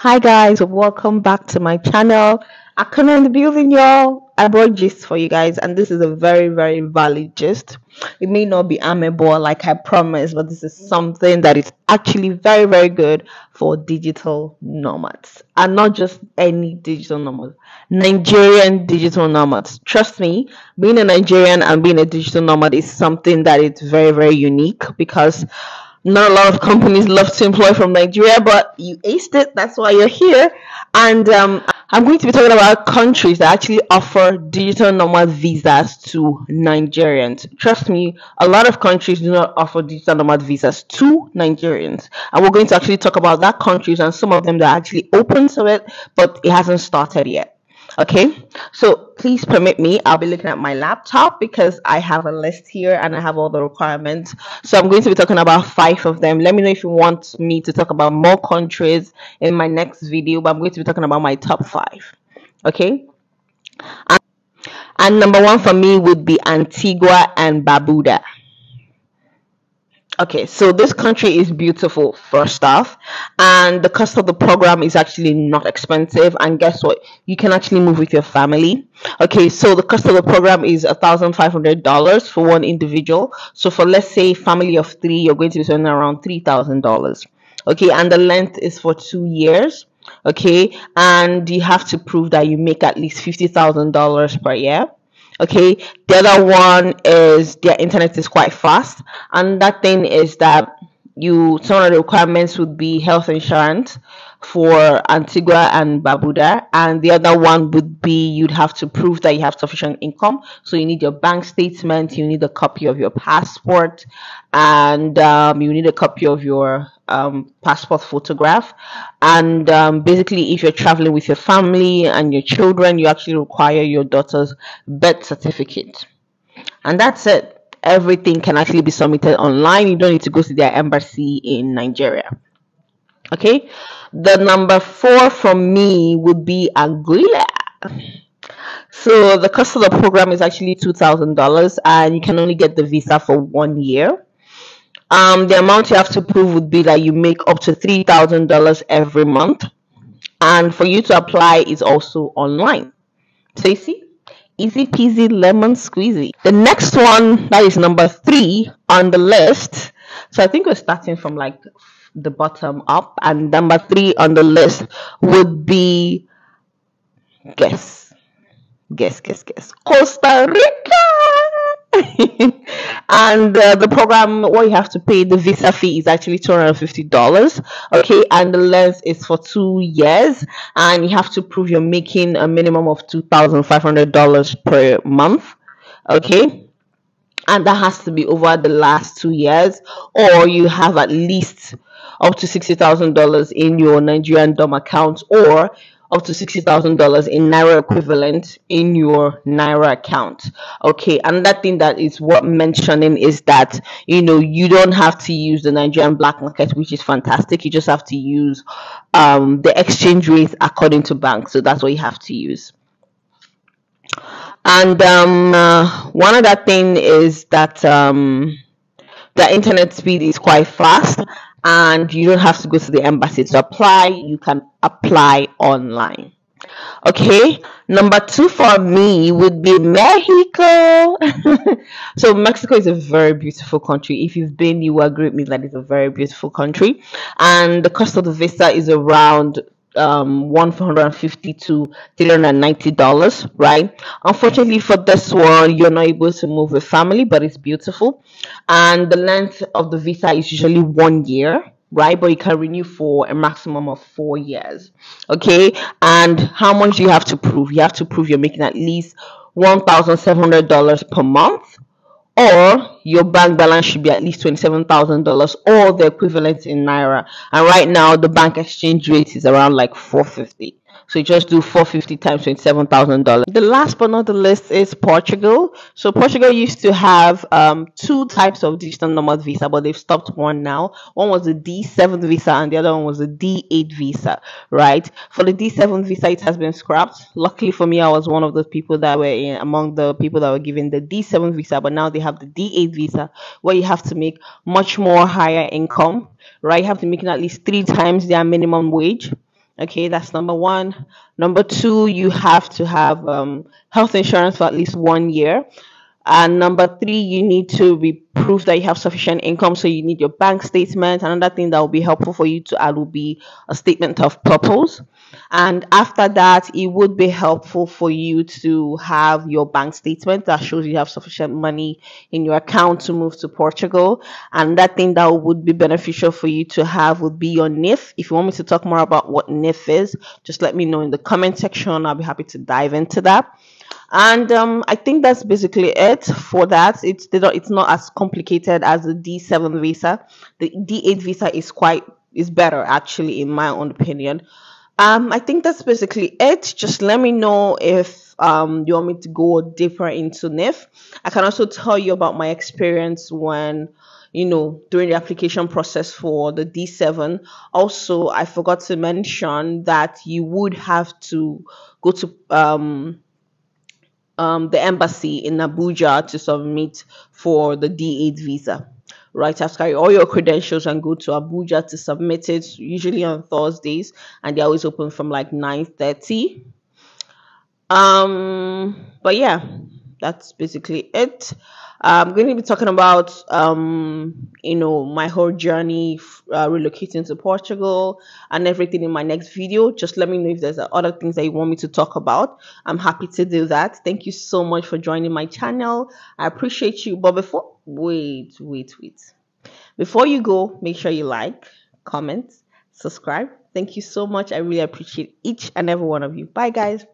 Hi guys, welcome back to my channel. I come in the building, y'all. I brought gist for you guys, and this is a very valid gist. It may not be amiable like I promised, but this is something that is actually very good for digital nomads, and not just any digital nomad. Nigerian digital nomads. Trust me, being a Nigerian and being a digital nomad is something that is very unique because not a lot of companies love to employ from Nigeria, but you aced it. That's why you're here. And I'm going to be talking about countries that actually offer digital nomad visas to Nigerians. Trust me, a lot of countries do not offer digital nomad visas to Nigerians. And we're going to actually talk about that countries and some of them that are actually open to it, but it hasn't started yet. Okay, so please permit me. I'll be looking at my laptop because I have a list here and I have all the requirements. So I'm going to be talking about 5 of them. Let me know if you want me to talk about more countries in my next video, but I'm going to be talking about my top 5. Okay, and number 1 for me would be Antigua and Barbuda. Okay, so this country is beautiful, first off, and the cost of the program is actually not expensive. And guess what? You can actually move with your family. Okay, so the cost of the program is $1,500 for one individual. So for, let's say, family of 3, you're going to be spending around $3,000. Okay, and the length is for 2 years. Okay, and you have to prove that you make at least $50,000 per year. Okay, the other one is their internet is quite fast, and that thing is that some of the requirements would be health insurance for Antigua and Barbuda, and the other one would be you'd have to prove that you have sufficient income. So you need your bank statement, you need a copy of your passport, and you need a copy of your passport photograph. And basically, if you're traveling with your family and your children, you actually require your daughter's birth certificate, and that's it. Everything can actually be submitted online. You don't need to go to their embassy in Nigeria. Okay, the number 4 from me would be Anguilla. So the cost of the program is actually $2,000, and you can only get the visa for 1 year. The amount you have to prove would be that you make up to $3,000 every month, and for you to apply is also online. So you see, easy peasy lemon squeezy. The next one, that is number 3 on the list. So I think we're starting from like the bottom up, and number 3 on the list would be guess Costa Rica. And the program, what you have to pay, the visa fee is actually $250. Okay, and the length is for 2 years, and you have to prove you're making a minimum of $2,500 per month. Okay, and that has to be over the last 2 years, or you have at least up to $60,000 in your Nigerian dom account, or up to $60,000 in Naira equivalent in your Naira account. Okay, and that thing that is worth mentioning is that you don't have to use the Nigerian black market, which is fantastic. You just have to use the exchange rate according to bank. So that's what you have to use. And one other thing is that the internet speed is quite fast, and you don't have to go to the embassy to apply. You can apply online. Okay, number 2 for me would be Mexico. So Mexico is a very beautiful country. If you've been, you will agree with me that it's a very beautiful country, and the cost of the visa is around $150 to $390, right? Unfortunately for this one, you're not able to move with family, but it's beautiful, and the length of the visa is usually 1 year, right? But you can renew for a maximum of 4 years. Okay, and how much do you have to prove? You have to prove you're making at least $1,700 per month, or your bank balance should be at least $27,000 or the equivalent in Naira. And right now the bank exchange rate is around like 450. So you just do 450 times $27,000. The last but not the least is Portugal. So Portugal used to have 2 types of digital nomad visa, but they've stopped one now. One was the D7 visa and the other one was the D8 visa, right? For the D7 visa, it has been scrapped. Luckily for me, I was one of the people that were among the people that were given the D7 visa, but now they have the D8 visa, where you have to make much more higher income, right? You have to make at least 3 times their minimum wage. Okay, that's number one. Number two, you have to have health insurance for at least 1 year. And number three, you need to be proof that you have sufficient income. So you need your bank statement. Another thing that will be helpful for you to add will be a statement of purpose. And after that, it would be helpful for you to have your bank statement that shows you have sufficient money in your account to move to Portugal. And that thing that would be beneficial for you to have would be your NIF. If you want me to talk more about what NIF is, just let me know in the comment section. I'll be happy to dive into that. And I think that's basically it for that. It's not as complicated as the D7 visa. The D8 visa is better actually, in my own opinion. I think that's basically it. Just let me know if you want me to go deeper into NIF. I can also tell you about my experience when, during the application process for the D7. Also, I forgot to mention that you would have to go to the embassy in Abuja to submit for the D8 visa. Right, have to carry all your credentials and go to Abuja to submit it. Usually on Thursdays, and they're always open from like 9:30. But yeah, that's basically it. I'm going to be talking about my whole journey relocating to Portugal and everything in my next video. Just let me know if there's other things that you want me to talk about. I'm happy to do that. Thank you so much for joining my channel. I appreciate you. But wait. Before you go, make sure you like, comment, subscribe. Thank you so much. I really appreciate each and every one of you. Bye, guys.